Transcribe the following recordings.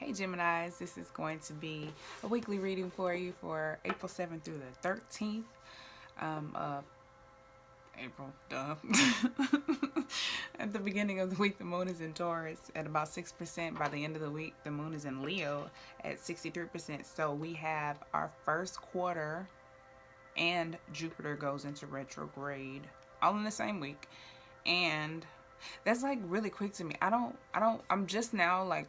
Hey Geminis, this is going to be a weekly reading for you for April 7th through the 13th of April, duh. At the beginning of the week, the moon is in Taurus at about 6%. By the end of the week, the moon is in Leo at 63%. So we have our first quarter and Jupiter goes into retrograde all in the same week. And that's like really quick to me. I'm just now like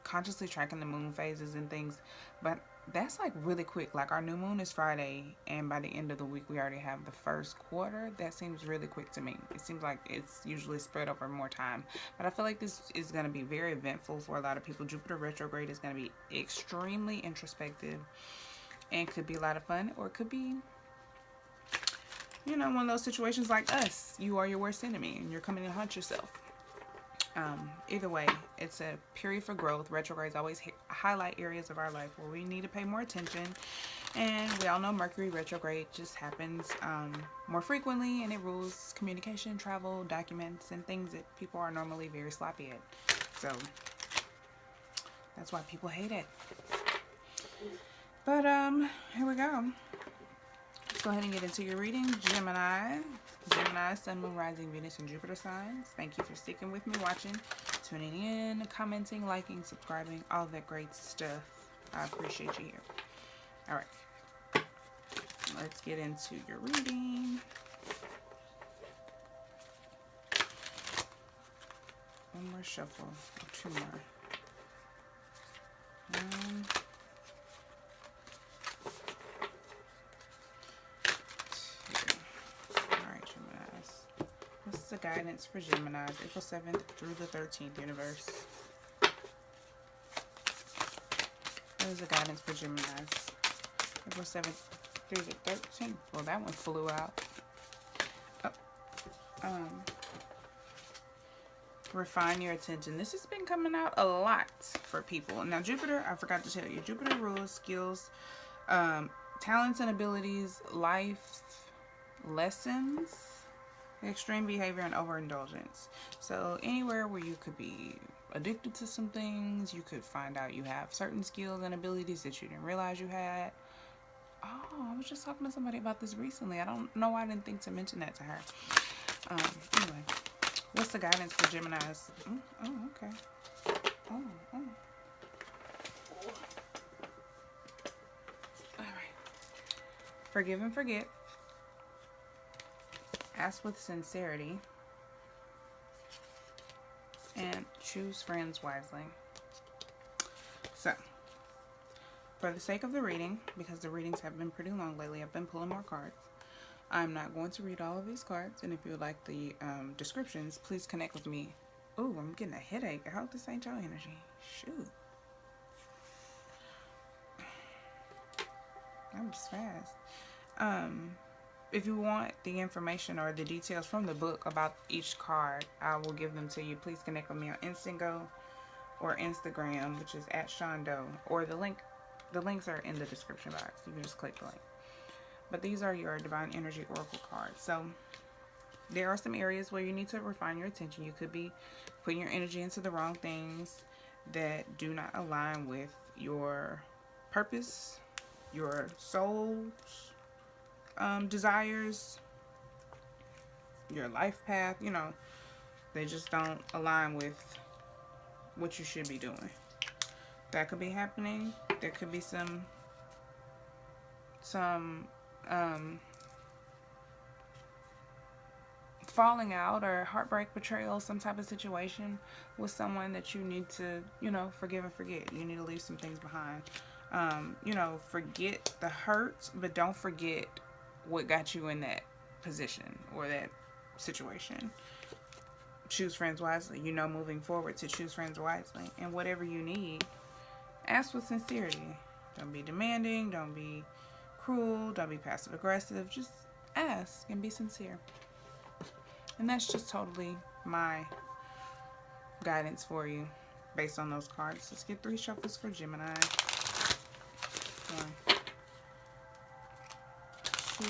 consciously tracking the moon phases and things, but that's like really quick. Like our new moon is Friday, and by the end of the week we already have the first quarter. That seems really quick to me. It seems like it's usually spread over more time, but I feel like this is going to be very eventful for a lot of people. Jupiter retrograde is going to be extremely introspective and could be a lot of fun, or it could be, you know, one of those situations like us. You are your worst enemy and you're coming to haunt yourself. Either way, it's a period for growth. Retrogrades always highlight areas of our life where we need to pay more attention. And we all know Mercury retrograde just happens more frequently, and it rules communication, travel, documents, and things that people are normally very sloppy at. So that's why people hate it. But here we go. Let's go ahead and get into your reading. Gemini, Sun, Moon, Rising, Venus, and Jupiter signs. Thank you for sticking with me, watching, tuning in, commenting, liking, subscribing, all that great stuff. I appreciate you here. All right. Let's get into your reading. One more shuffle. Two more. One. What's the guidance for Gemini, April 7th through the 13th, universe? What is the guidance for Gemini, April 7th through the 13th? Well, that one flew out. Refine your attention. This has been coming out a lot for people. Now, Jupiter, I forgot to tell you, Jupiter rules skills, talents and abilities, life lessons, extreme behavior, and overindulgence. So anywhere where you could be addicted to some things, you could find out you have certain skills and abilities that you didn't realize you had. Oh, I was just talking to somebody about this recently. I don't know why I didn't think to mention that to her. Anyway, what's the guidance for Geminis? Oh, okay. Oh. All right. Forgive and forget. Ask with sincerity, and choose friends wisely. So, for the sake of the reading, because the readings have been pretty long lately, I've been pulling more cards. I'm not going to read all of these cards, and if you would like the descriptions, please connect with me. Ooh, I'm getting a headache. I hope this ain't your energy. Shoot. That was fast. If you want the information or the details from the book about each card, I will give them to you. Please connect with me on Instantgo or Instagram, which is at ShonDoe, or the links are in the description box. You can just click the link. But these are your Divine Energy Oracle cards. So there are some areas where you need to refine your attention. You could be putting your energy into the wrong things that do not align with your purpose, your soul's desires, your life path. You know, they just don't align with what you should be doing. That could be happening. There could be some falling out or heartbreak, betrayal, some type of situation with someone that you need to, you know, forgive and forget. You need to leave some things behind. You know, forget the hurt, but don't forget what got you in that position or that situation. Choose friends wisely. You know, moving forward, to choose friends wisely. And whatever you need, ask with sincerity. Don't be demanding. Don't be cruel. Don't be passive aggressive. Just ask and be sincere. And that's just totally my guidance for you based on those cards. Let's get 3 shuffles for Gemini. 1, 2, 3.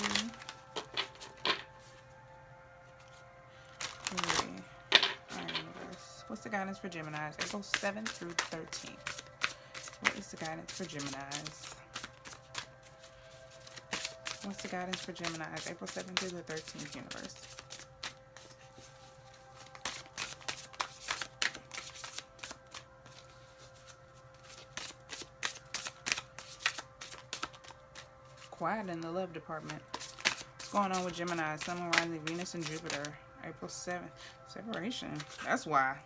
Alright, what's the guidance for Geminis? April 7th through 13th. What is the guidance for Geminis? What's the guidance for Geminis? April 7th through the 13th, universe. Quiet in the love department. What's going on with Gemini? Sun, Moon, rising, Venus, and Jupiter. April 7th. Separation. That's why.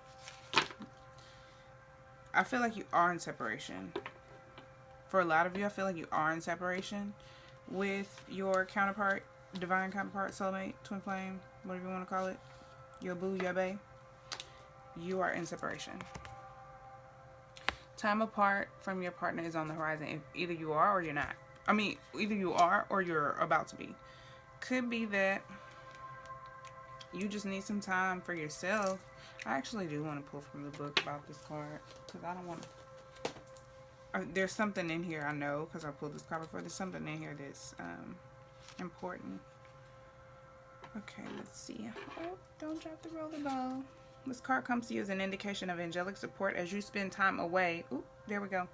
I feel like you are in separation. For a lot of you, I feel like you are in separation with your counterpart, divine counterpart, soulmate, twin flame, whatever you want to call it. Your boo, your bae. You are in separation. Time apart from your partner is on the horizon. If either you are or you're not. I mean, either you are or you're about to be. Could be that you just need some time for yourself. I actually do want to pull from the book about this card, because I don't want to... there's something in here, I know, because I pulled this card before. There's something in here that's important. Okay, let's see. Oh, don't drop the rollerball. This card comes to you as an indication of angelic support as you spend time away. Ooh, there we go.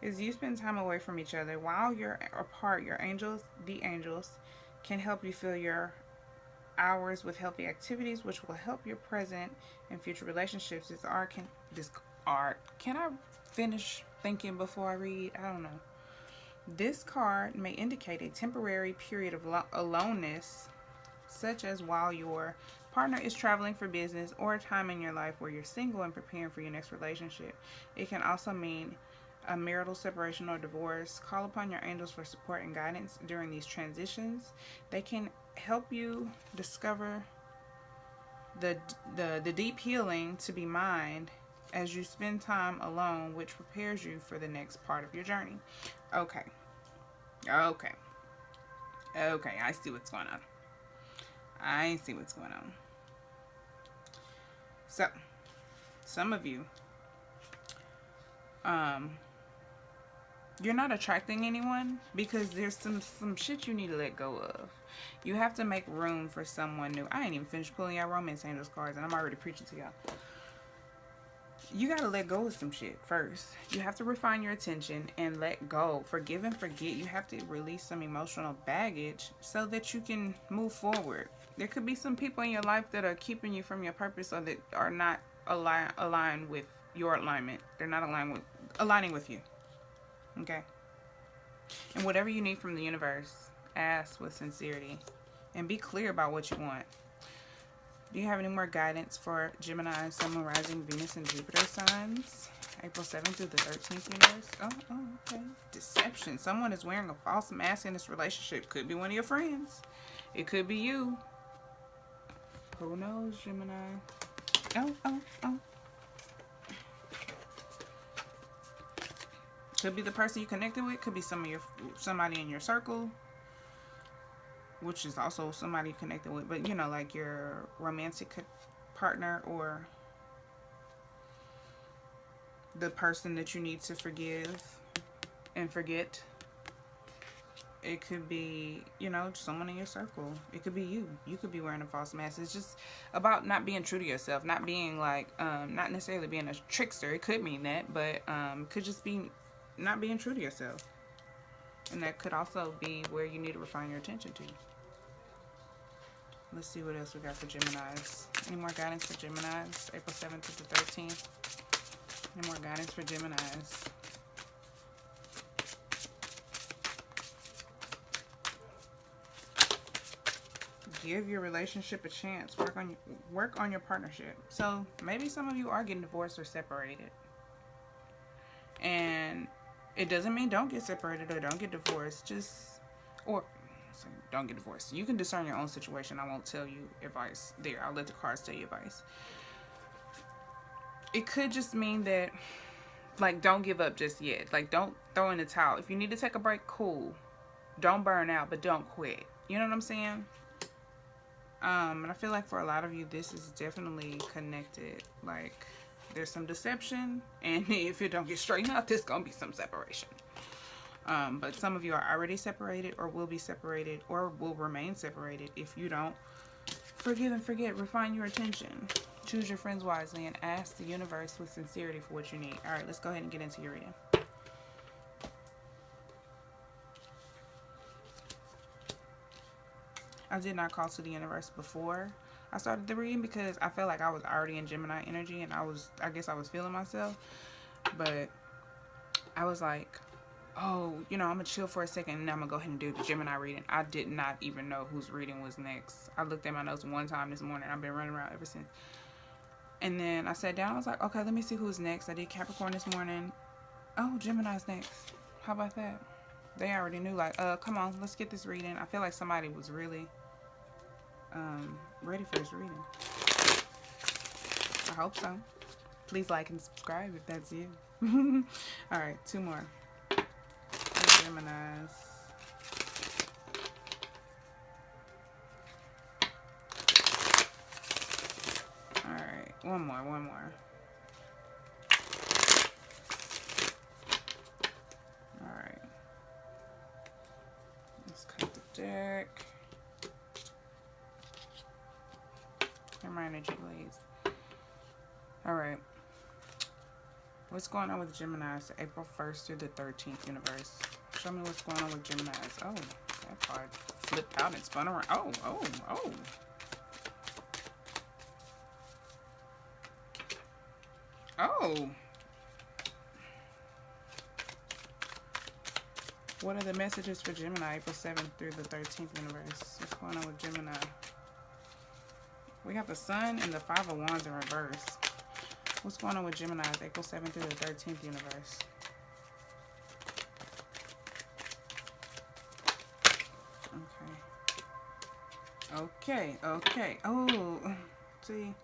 As you spend time away from each other while you're apart, your angels, the angels, can help you fill your hours with healthy activities, which will help your present and future relationships. Can I finish thinking before I read? I don't know. This card may indicate a temporary period of aloneness, such as while your partner is traveling for business, or a time in your life where you're single and preparing for your next relationship. It can also mean a marital separation or divorce. Call upon your angels for support and guidance during these transitions. They can help you discover the deep healing to be mined as you spend time alone, which prepares you for the next part of your journey. Okay, I see what's going on. I see what's going on. So, some of you, you're not attracting anyone because there's some shit you need to let go of. You have to make room for someone new. I ain't even finished pulling out romance angels cards, and I'm already preaching to y'all. You gotta let go of some shit first. You have to refine your attention and let go. Forgive and forget. You have to release some emotional baggage so that you can move forward. There could be some people in your life that are keeping you from your purpose, or that are not aligned with your alignment. They're not aligning with you. Okay? And whatever you need from the universe, ask with sincerity and be clear about what you want. Do you have any more guidance for Gemini, Sun, Moon, rising, Venus, and Jupiter signs? April 7th through the 13th, universe. Oh, okay. Deception. Someone is wearing a false mask in this relationship. Could be one of your friends. It could be you. Who knows, Gemini? Oh. Could be the person you connected with. Could be somebody in your circle, which is also somebody connected with, but you know, like your romantic partner, or the person that you need to forgive and forget. It could be, you know, someone in your circle. It could be you. You could be wearing a false mask. It's just about not being true to yourself, not being like, not necessarily being a trickster. It could mean that, but it could just be not being true to yourself. And that could also be where you need to refine your attention to. Let's see what else we got for Geminis. Any more guidance for Geminis? April 7th to the 13th. Any more guidance for Geminis? Give your relationship a chance. Work on your partnership. So maybe some of you are getting divorced or separated. And it doesn't mean don't get separated or don't get divorced. Don't get divorced. You can discern your own situation. I won't tell you advice there. I'll let the cards tell you advice. It could just mean that, like, don't give up just yet. Like, don't throw in the towel. If you need to take a break, cool. Don't burn out, but don't quit. You know what I'm saying? And I feel like for a lot of you, this is definitely connected. Like, there's some deception, and if it don't get straightened out, there's gonna be some separation. But some of you are already separated, or will be separated, or will remain separated if you don't forgive and forget. Refine your attention. Choose your friends wisely and ask the universe with sincerity for what you need. All right, let's go ahead and get into your reading. I did not call to the universe before I started the reading because I felt like I was already in Gemini energy, and I guess I was feeling myself. But I was like, oh, you know, I'm gonna chill for a second and I'm gonna go ahead and do the Gemini reading. I did not even know whose reading was next. I looked at my notes one time this morning. I've been running around ever since. And then I sat down. I was like, okay, let me see who's next. I did Capricorn this morning. Oh, Gemini's next. How about that? They already knew, like, come on, let's get this reading. I feel like somebody was really ready for this reading. I hope so. Please like and subscribe if that's you. All right, 2 more. Geminis. All right, one more. All right. Let's cut the deck. And my energy blaze. All right. What's going on with Geminis April 1st through the 13th, universe? Show me what's going on with Geminis. Oh, that card flipped out and spun around. Oh. Oh. What are the messages for Gemini April 7th through the 13th, universe? What's going on with Gemini? We have the Sun and the 5 of Wands in reverse. What's going on with Gemini April 7th through the 13th, universe? Okay. Oh, see.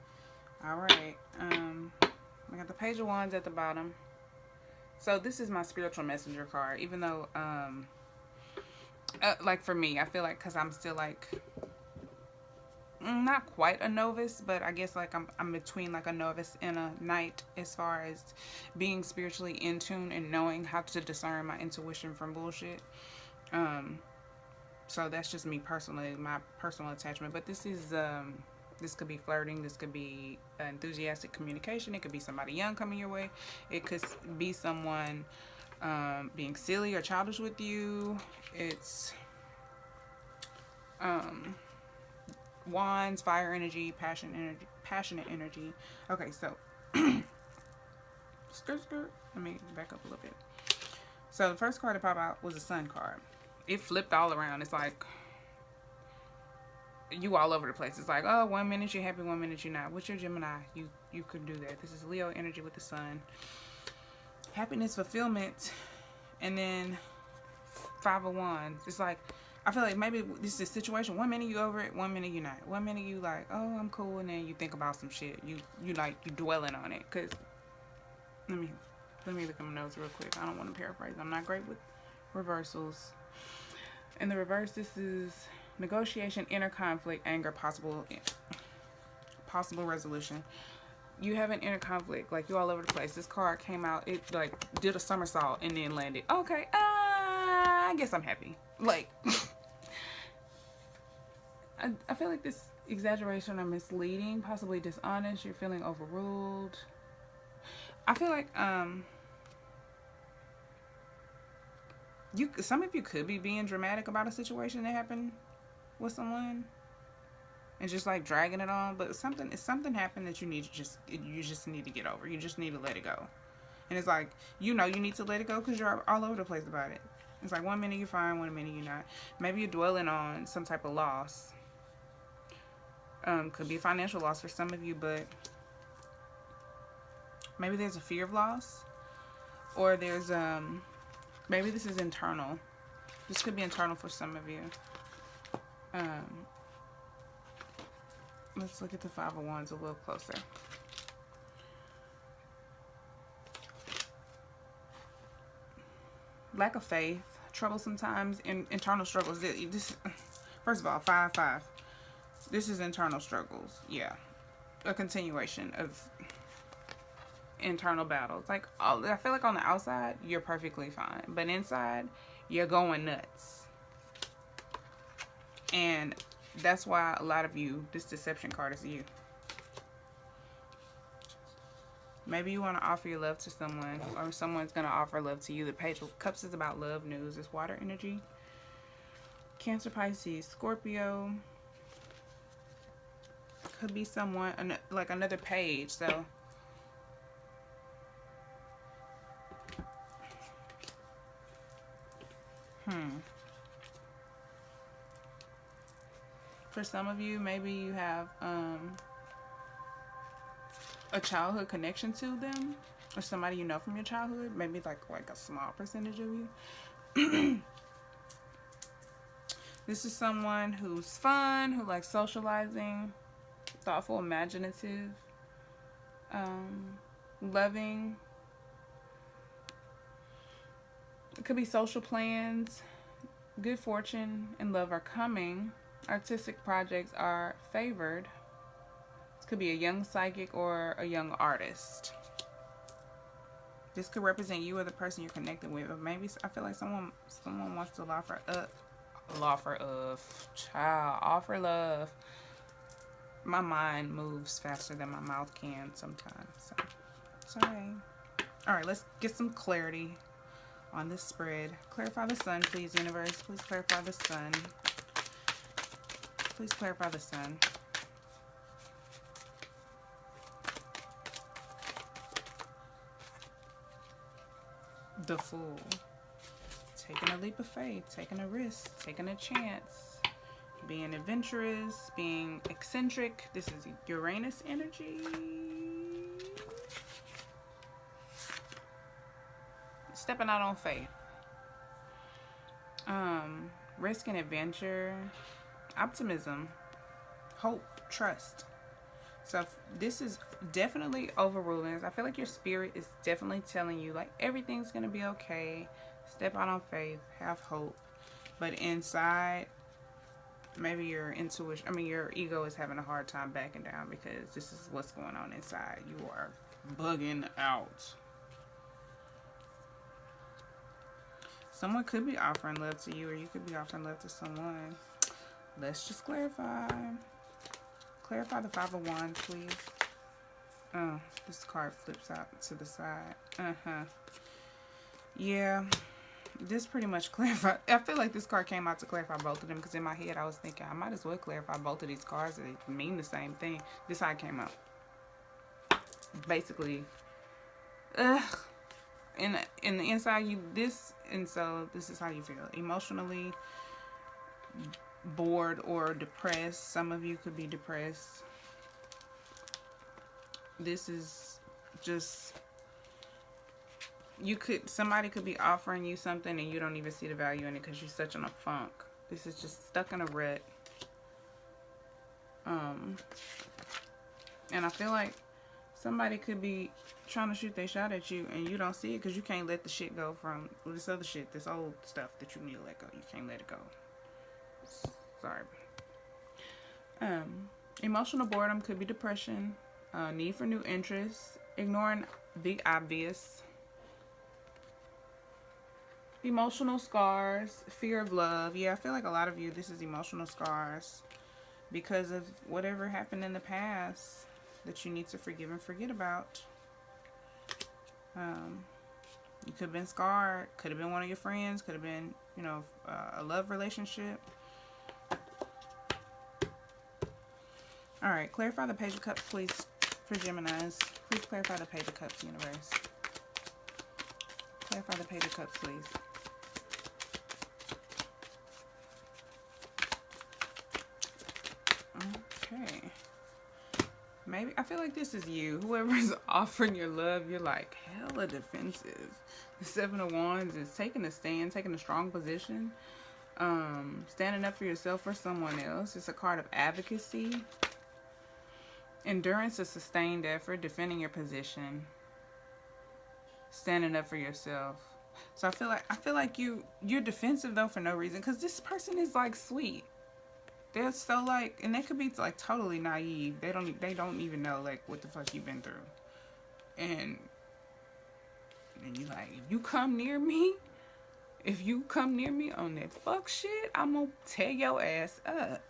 All right. I got the Page of Wands at the bottom. So this is my spiritual messenger card. Even though, like for me, I feel like because I'm still like not quite a novice, but I guess like I'm between like a novice and a knight as far as being spiritually in tune and knowing how to discern my intuition from bullshit. So that's just me personally, my personal attachment. But this is this could be flirting, this could be enthusiastic communication, it could be somebody young coming your way, it could be someone being silly or childish with you. It's Wands, fire energy, passionate energy. Okay, so skirt. Let me back up a little bit. So the first card to pop out was a Sun card. It flipped all around. It's like you all over the place. It's like, oh, 1 minute you're happy, 1 minute you're not. What's your Gemini? You could do that. This is Leo energy with the Sun. Happiness, fulfillment, and then 5 of Wands. It's like, I feel like maybe this is a situation. 1 minute you over it, 1 minute you're not. 1 minute you like, oh, I'm cool, and then you think about some shit. You dwelling on it. Cause let me look at my notes real quick. I don't want to paraphrase. I'm not great with reversals. In the reverse, this is negotiation, inner conflict, anger, possible resolution. You have an inner conflict, like you all over the place. This card came out, it like did a somersault and then landed. Okay, I guess I'm happy. Like, I feel like this exaggeration or misleading, possibly dishonest. You're feeling overruled. I feel like some of you could be being dramatic about a situation that happened with someone and just like dragging it on, but something happened that you just need to get over. You just need to let it go. And it's like, you need to let it go because you're all over the place about it. It's like 1 minute you're fine, 1 minute you're not. Maybe you're dwelling on some type of loss. Could be financial loss for some of you, but maybe there's a fear of loss, or there's maybe this is internal. This could be internal for some of you. Let's look at the 5 of Wands a little closer. Lack of faith, trouble sometimes, internal struggles. This, first of all, 5-5. This is internal struggles. Yeah, a continuation of internal battles. Like, I feel like on the outside you're perfectly fine, but inside you're going nuts. And that's why a lot of you, this deception card is you. Maybe you want to offer your love to someone, or someone's going to offer love to you. The Page of Cups is about love, news. It's water energy. Cancer, Pisces, Scorpio. could be someone, like another page. So for some of you, maybe you have a childhood connection to them, or somebody you know from your childhood. Maybe like a small percentage of you. This is someone who's fun, who likes socializing, thoughtful, imaginative, loving. It could be social plans, good fortune, and love are coming. Artistic projects are favored. This could be a young psychic or a young artist. This could represent you or the person you're connected with. Or maybe I feel like someone wants to offer love. My mind moves faster than my mouth can sometimes. So it's okay. Alright, let's get some clarity on this spread. Clarify the sun, please, universe. Please clarify the sun. Please clarify the sun. The Fool. Taking a leap of faith, taking a risk, taking a chance, being adventurous, being eccentric. This is Uranus energy. Stepping out on faith. Risk and adventure. Optimism, hope, trust. So this is definitely overruling. I feel like your spirit is definitely telling you like everything's gonna be okay. Step out on faith, have hope. But inside, maybe your intuition, your ego is having a hard time backing down because this is what's going on inside. You are bugging out. Someone could be offering love to you, or you could be offering love to someone. Let's just clarify. Clarify the Five of Wands, please. Oh, this card flips out to the side. Yeah, this pretty much clarifies. I feel like this card came out to clarify both of them, because in my head I was thinking I might as well clarify both of these cards. They mean the same thing. This side came out. Basically, in the inside so this is how you feel emotionally. Bored or depressed. Some of you could be depressed. This is just, somebody could be offering you something and you don't even see the value in it because you're such in a funk. This is just stuck in a rut. And I feel like somebody could be trying to shoot their shot at you and you don't see it because you can't let the shit go from this other shit, this old stuff that you need to let go. You can't let it go. Sorry. Emotional boredom could be depression, need for new interests, ignoring the obvious, emotional scars, fear of love. Yeah, I feel like a lot of you, this is emotional scars because of whatever happened in the past that you need to forgive and forget about. You could have been scarred, could have been one of your friends, could have been, a love relationship. Alright, clarify the Page of Cups, please, for Geminis. Please clarify the Page of Cups, universe. Clarify the Page of Cups, please. Okay. Maybe, I feel like this is you. Whoever's offering your love, you're like hella defensive. The Seven of Wands is taking a stand, taking a strong position. Standing up for yourself or someone else. It's a card of advocacy. Endurance, a sustained effort, defending your position, standing up for yourself. So I feel like you're defensive though for no reason, because this person is like sweet. They're so like, and they could be like totally naive. They don't even know like what the fuck you've been through. And you like, if you come near me on that fuck shit, I'm gonna tear your ass up.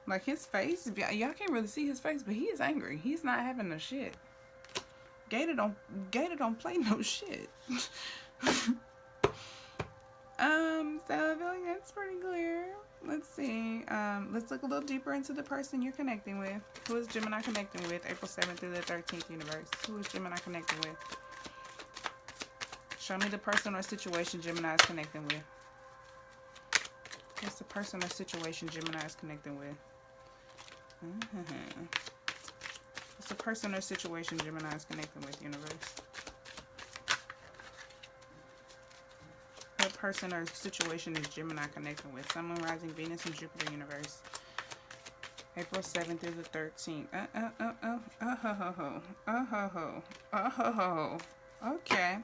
Like his face, y'all can't really see his face, but he is angry. He's not having no shit. Gator don't play no shit. So I feel like that's pretty clear. Let's see. Let's look a little deeper into the person you're connecting with. Who is Gemini connecting with? April 7th through the 13th universe. Who is Gemini connecting with? Show me the person or situation Gemini is connecting with. What's the person or situation Gemini is connecting with? What's the person or situation Gemini is connecting with, universe? What person or situation is Gemini connecting with? Sun, Moon, Rising, Venus, and Jupiter, universe. April 7th through the 13th. Okay.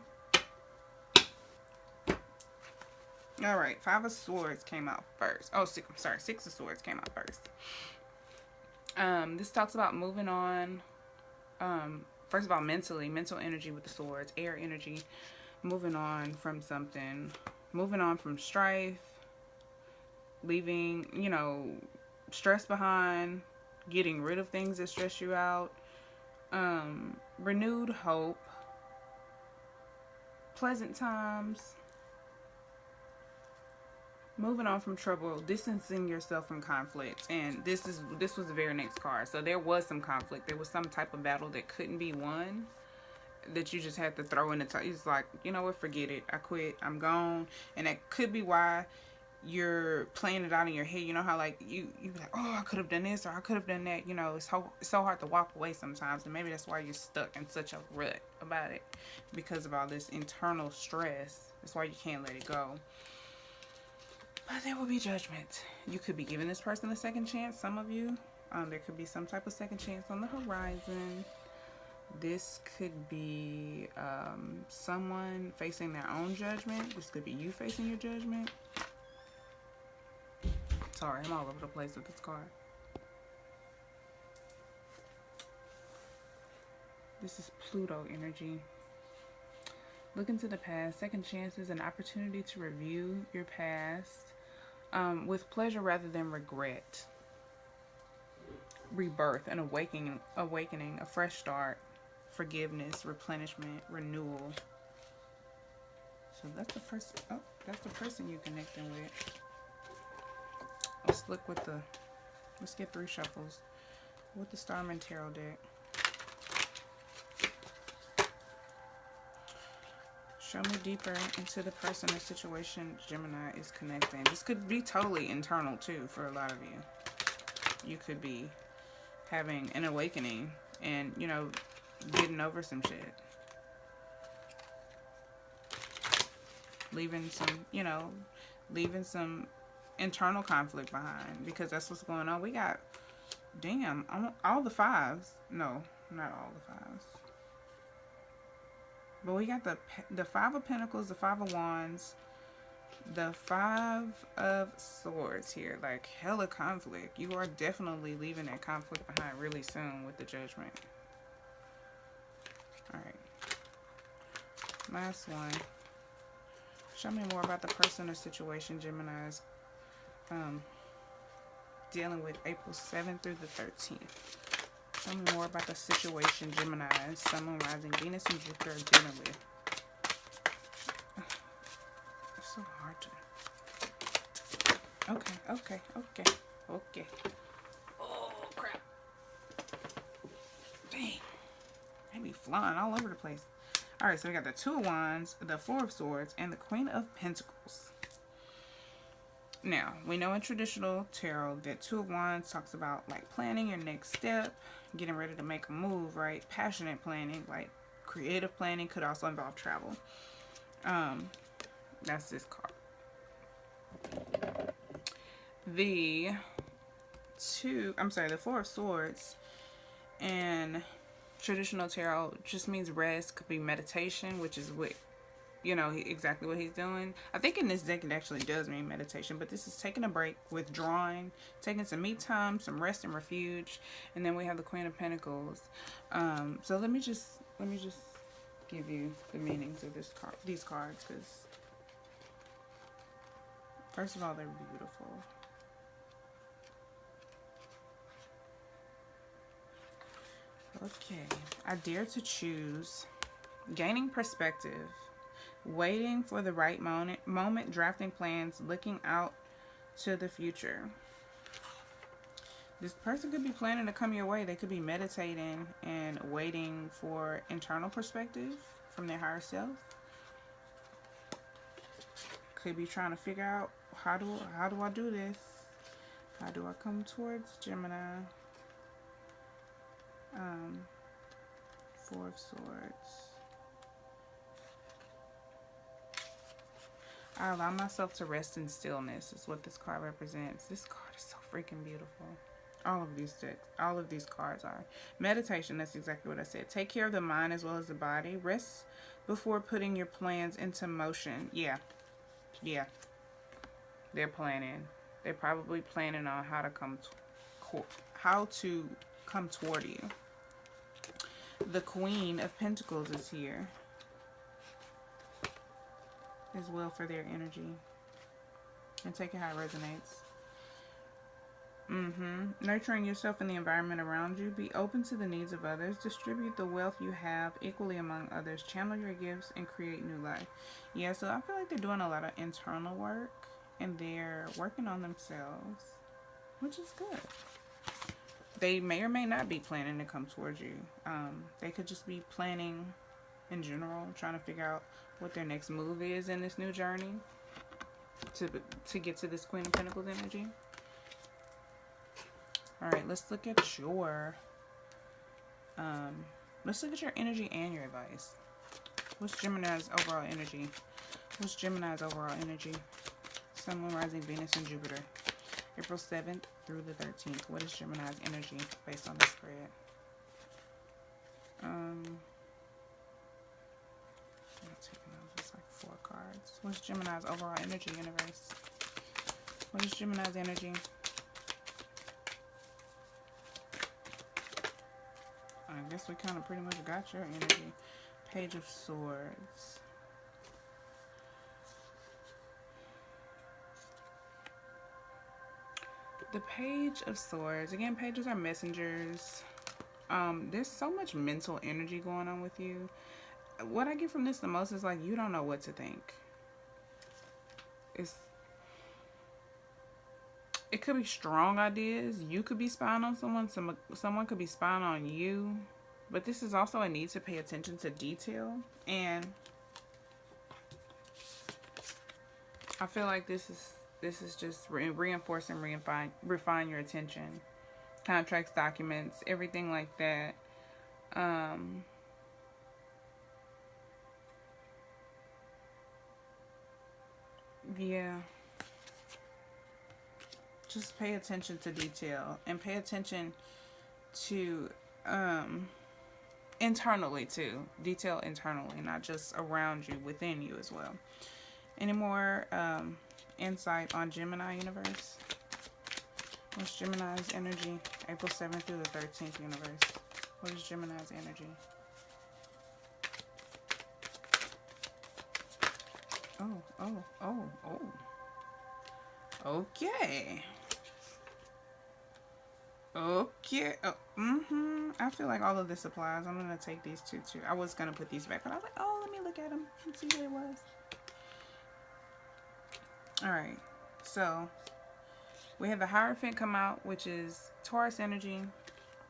All right. 5 of Swords came out first. Oh, six, I'm sorry. 6 of Swords came out first. This talks about moving on. First of all, mentally, mental energy with the swords, air energy, moving on from something, moving on from strife, leaving, you know, stress behind, getting rid of things that stress you out, renewed hope, pleasant times, moving on from trouble, distancing yourself from conflict. And this was the very next card. So there was some conflict. There was some type of battle that couldn't be won, that you just had to throw in the towel. It's like, you know what, forget it. I quit. I'm gone. And that could be why you're playing it out in your head. You know how like you be like, oh, I could have done this or I could have done that. You know, it's so hard to walk away sometimes. And maybe that's why you're stuck in such a rut about it, because of all this internal stress. That's why you can't let it go. But there will be judgment. You could be giving this person a second chance, some of you. There could be some type of second chance on the horizon. This could be someone facing their own judgment. This could be you facing your judgment. Sorry, I'm all over the place with this card. This is Pluto energy. Look into the past. Second chances, an opportunity to review your past. With pleasure rather than regret. Rebirth, an awakening, a fresh start, forgiveness, replenishment, renewal. So that's the person. Oh, that's the person you're connecting with. Let's get 3 shuffles with the Starman Tarot deck. Show me deeper into the person or situation Gemini is connecting. This could be totally internal too for a lot of you. You could be having an awakening and, you know, getting over some shit. Leaving some internal conflict behind, because that's what's going on. We got, damn, all the 5s. No, not all the 5s. But we got the 5 of Pentacles, the 5 of Wands, the 5 of Swords here. Like, hella conflict. You are definitely leaving that conflict behind really soon with the Judgment. Alright. Last one. Show me more about the person or situation Gemini is dealing with April 7th through the 13th. Tell me more about the situation Gemini, Sun, Moon, Rising, Venus, and Jupiter are dealing with. It's so hard to... Okay. Oh, crap. Dang. They be flying all over the place. Alright, so we got the 2 of Wands, the 4 of Swords, and the Queen of Pentacles. Now, we know in traditional tarot that 2 of Wands talks about like planning your next step, getting ready to make a move, right? Passionate planning, like creative planning, could also involve travel. That's this card. The 4 of Swords and traditional tarot just means rest, could be meditation, which is what, you know, exactly what he's doing. I think in this deck it actually does mean meditation, but this is taking a break, withdrawing, taking some me time, some rest and refuge. And then we have the Queen of Pentacles. So let me just give you the meanings of these cards, because first of all, they're beautiful. Okay, I dare to choose. Gaining perspective. Waiting for the right moment, drafting plans, looking out to the future. This person could be planning to come your way. They could be meditating and waiting for internal perspective from their higher self. Could be trying to figure out how do I do this? How do I come towards Gemini? Four of Swords. I allow myself to rest in stillness is what this card represents. This card is so freaking beautiful. All of these decks, all of these cards are. Meditation, that's exactly what I said. Take care of the mind as well as the body. Rest before putting your plans into motion. Yeah. Yeah. They're planning. They're probably planning on how to come toward you. The Queen of Pentacles is here as well for their energy. And take it how it resonates. Nurturing yourself and the environment around you. Be open to the needs of others. Distribute the wealth you have equally among others. Channel your gifts and create new life. Yeah, so I feel like they're doing a lot of internal work. And they're working on themselves. Which is good. They may or may not be planning to come towards you. They could just be planning in general. Trying to figure out what their next move is in this new journey. To get to this Queen of Pentacles energy. Alright, let's look at your energy and your advice. What's Gemini's overall energy? What's Gemini's overall energy? Sun, Moon, Rising, Venus, and Jupiter. April 7th through the 13th. What is Gemini's energy based on the spread? I'm taking those. It's like 4 cards. What's Gemini's overall energy, universe? What is Gemini's energy? I guess we kind of pretty much got your energy. Page of Swords. The Page of Swords. Again, pages are messengers. There's so much mental energy going on with you. What I get from this the most is like you don't know what to think. It could be strong ideas. You could be spying on someone. Someone could be spying on you. But this is also a need to pay attention to detail. And I feel like this is just reinforce and refine your attention. Contracts, documents, everything like that. Yeah. Just pay attention to detail. And pay attention to internally too. Detail internally, not just around you, within you as well. Any more insight on Gemini universe? What's Gemini's energy? April 7th through the 13th universe. What is Gemini's energy? Oh. Okay. Okay. I feel like all of this applies. I'm going to take these two too. I was going to put these back, but I was like, oh, let me look at them and see what it was. Alright. So, we have the Hierophant come out, which is Taurus energy.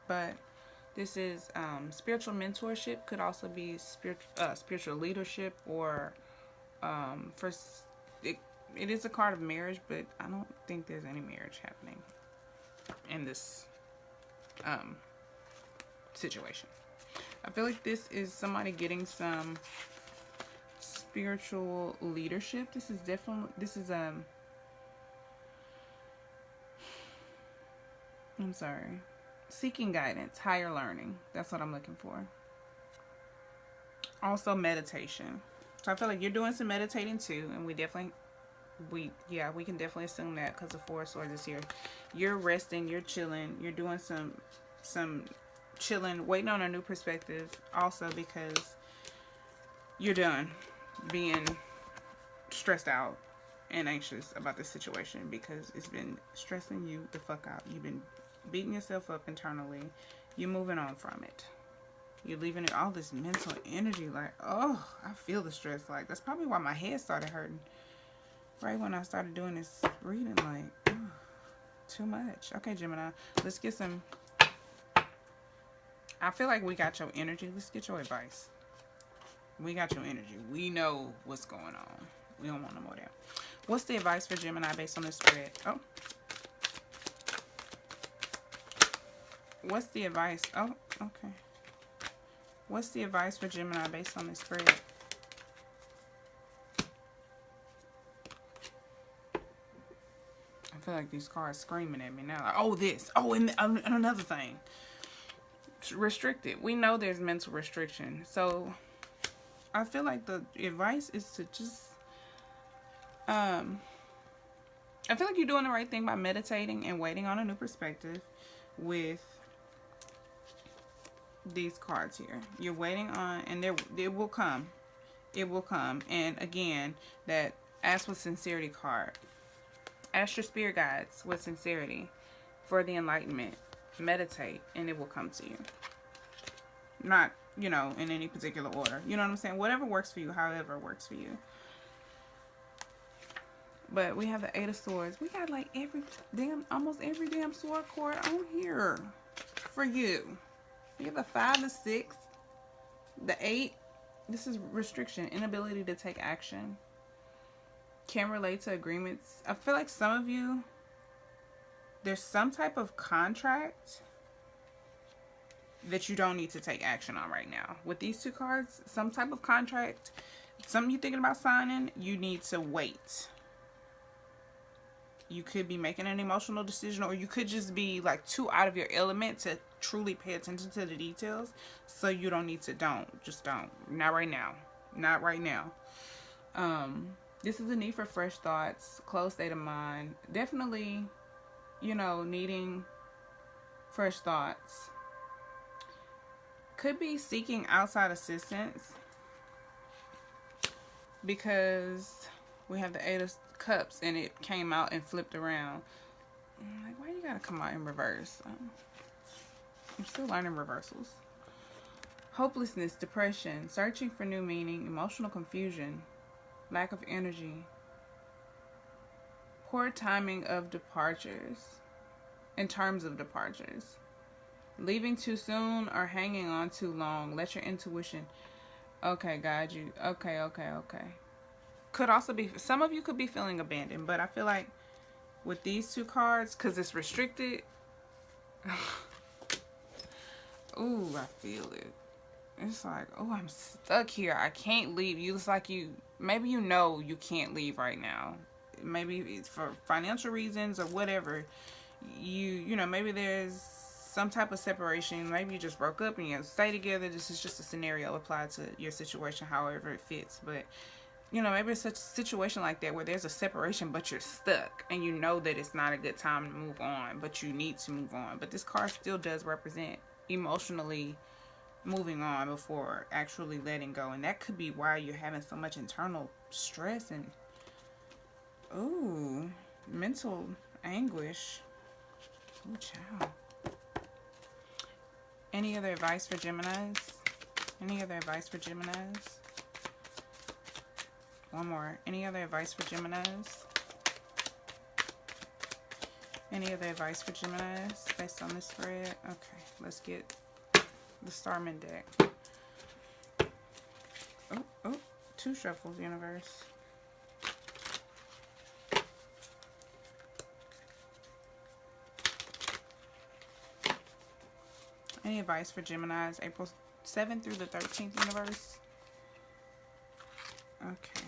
But this is spiritual mentorship. Could also be spiritual leadership or it is a card of marriage, but I don't think there's any marriage happening in this situation. I feel like this is somebody getting some spiritual leadership. This is I'm sorry. Seeking guidance, higher learning. That's what I'm looking for. Also meditation. So I feel like you're doing some meditating too, and we can definitely assume that because the Four of Swords is here. You're resting, you're chilling, you're doing some chilling, waiting on a new perspective. Also because you're done being stressed out and anxious about this situation because it's been stressing you the fuck out. You've been beating yourself up internally. You're moving on from it. You're leaving all this mental energy. Like, oh, I feel the stress. Like, that's probably why my head started hurting. Right when I started doing this reading, like, oh, too much. Okay, Gemini, let's get some. I feel like we got your energy. Let's get your advice. We got your energy. We know what's going on. We don't want no more there. What's the advice for Gemini based on this spread? Oh. What's the advice? Oh, okay. What's the advice for Gemini based on this spread? I feel like these cards screaming at me now. Like, oh, this. Oh, and another thing. Restricted. We know there's mental restriction. So, I feel like the advice is to just... I feel like you're doing the right thing by meditating and waiting on a new perspective with these cards here. You're waiting on, and it will come. It will come. And again, that ask with sincerity card. Ask your spirit guides with sincerity for the enlightenment. Meditate, and it will come to you. Not, you know, in any particular order. You know what I'm saying? Whatever works for you, however works for you. But we have the Eight of Swords. We got like almost every damn sword card on here for you. We have the 5, the 6, the 8. This is restriction, inability to take action. Can relate to agreements. I feel like some of you, there's some type of contract that you don't need to take action on right now. With these two cards, some type of contract, something you're thinking about signing, you need to wait. You could be making an emotional decision, or you could just be like too out of your element to truly pay attention to the details. So you don't need to, just don't. Not right now. Not right now. This is a need for fresh thoughts, closed state of mind. Definitely, you know, needing fresh thoughts. Could be seeking outside assistance because we have the 8 of Cups and it came out and flipped around. I'm like, why you gotta come out in reverse? I'm still learning reversals. Hopelessness, depression, searching for new meaning, emotional confusion, lack of energy, poor timing of departures, in terms of departures, leaving too soon or hanging on too long. Let your intuition, okay, guide you. Okay. Could also be, some of you could be feeling abandoned, but I feel like with these two cards, because it's restricted, ooh, I feel it. It's like, oh, I'm stuck here. I can't leave. It's like maybe you know you can't leave right now. Maybe it's for financial reasons or whatever. You know, maybe there's some type of separation. Maybe you just broke up and you stay together. This is just a scenario applied to your situation, however it fits. But, you know, maybe it's such a situation like that where there's a separation, but you're stuck. And you know that it's not a good time to move on, but you need to move on. But this card still does represent emotionally moving on before actually letting go. And that could be why you're having so much internal stress and, ooh, mental anguish. Ooh, child. Any other advice for Geminis? Any other advice for Geminis? One more. Any other advice for Geminis? Any other advice for Geminis based on this spread? Okay, let's get the Starman deck. Oh, 2 shuffles, universe. Any advice for Geminis, April 7th through the 13th, universe? Okay.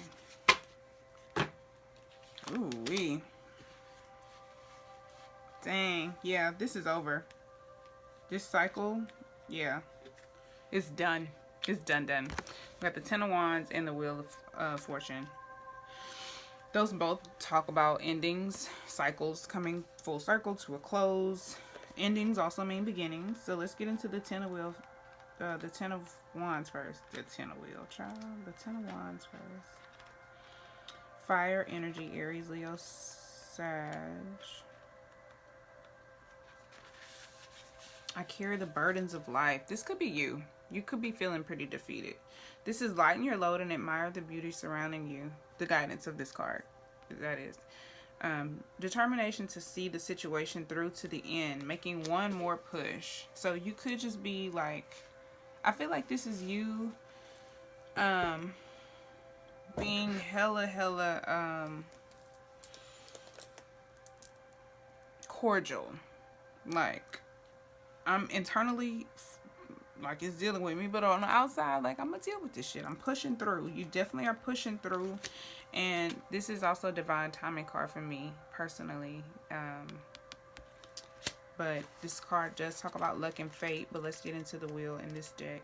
Ooh-wee. Dang. Yeah, this is over. This cycle, yeah. It's done. It's done. We got the 10 of Wands and the Wheel of Fortune. Those both talk about endings, cycles coming full circle to a close. Endings also mean beginnings. So let's get into the 10 of Wands first. The 10 of Wheel, child. The 10 of Wands first. Fire, energy, Aries, Leo, Sag. I carry the burdens of life. This could be you. You could be feeling pretty defeated. This is lighten your load and admire the beauty surrounding you. The guidance of this card, that is. Determination to see the situation through to the end, making one more push. So you could just be like, I feel like this is you being hella cordial. Like, I'm internally, like, it's dealing with me, but on the outside, like, I'm gonna deal with this shit. I'm pushing through. You definitely are pushing through. And this is also a divine timing card for me personally. But this card does talk about luck and fate. But let's get into the wheel in this deck.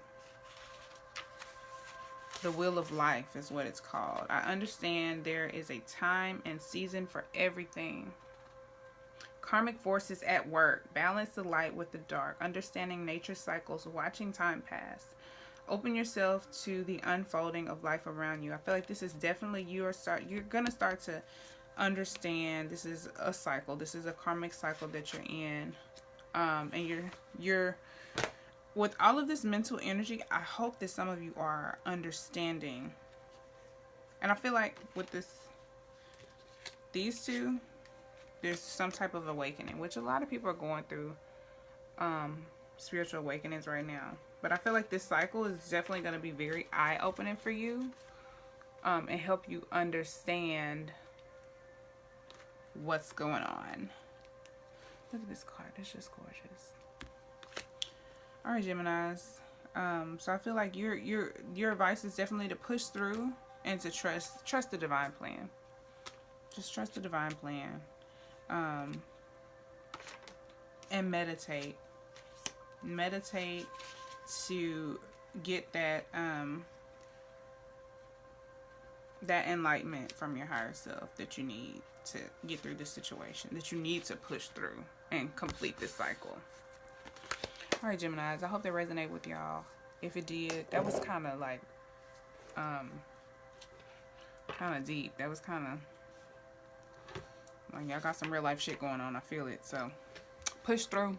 The wheel of life is what it's called. I understand there is a time and season for everything. Karmic forces at work. Balance the light with the dark. Understanding nature's cycles. Watching time pass. Open yourself to the unfolding of life around you. I feel like this is definitely you're going to start to understand this is a cycle. This is a karmic cycle that you're in. And you're with all of this mental energy, I hope that some of you are understanding. And I feel like with these two, there's some type of awakening, which a lot of people are going through spiritual awakenings right now. But I feel like this cycle is definitely going to be very eye-opening for you and help you understand what's going on. Look at this card. It's just gorgeous. All right, Geminis. So I feel like your advice is definitely to push through and to trust the divine plan. Just trust the divine plan. And meditate. Meditate to get that that enlightenment from your higher self that you need to get through this situation, that you need to push through and complete this cycle. All right, Geminis, I hope that resonated with y'all. If it did, that was kind of like kind of deep. That was kind of like y'all got some real life shit going on. I feel it. So push through.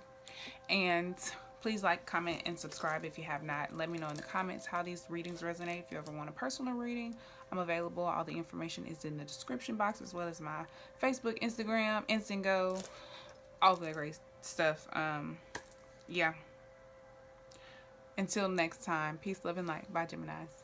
And please like, comment, and subscribe if you have not. Let me know in the comments how these readings resonate. If you ever want a personal reading, I'm available. All the information is in the description box, as well as my Facebook, Instagram, Instantgo, all the great stuff. Yeah. Until next time, peace, love, and light. Bye, Geminis.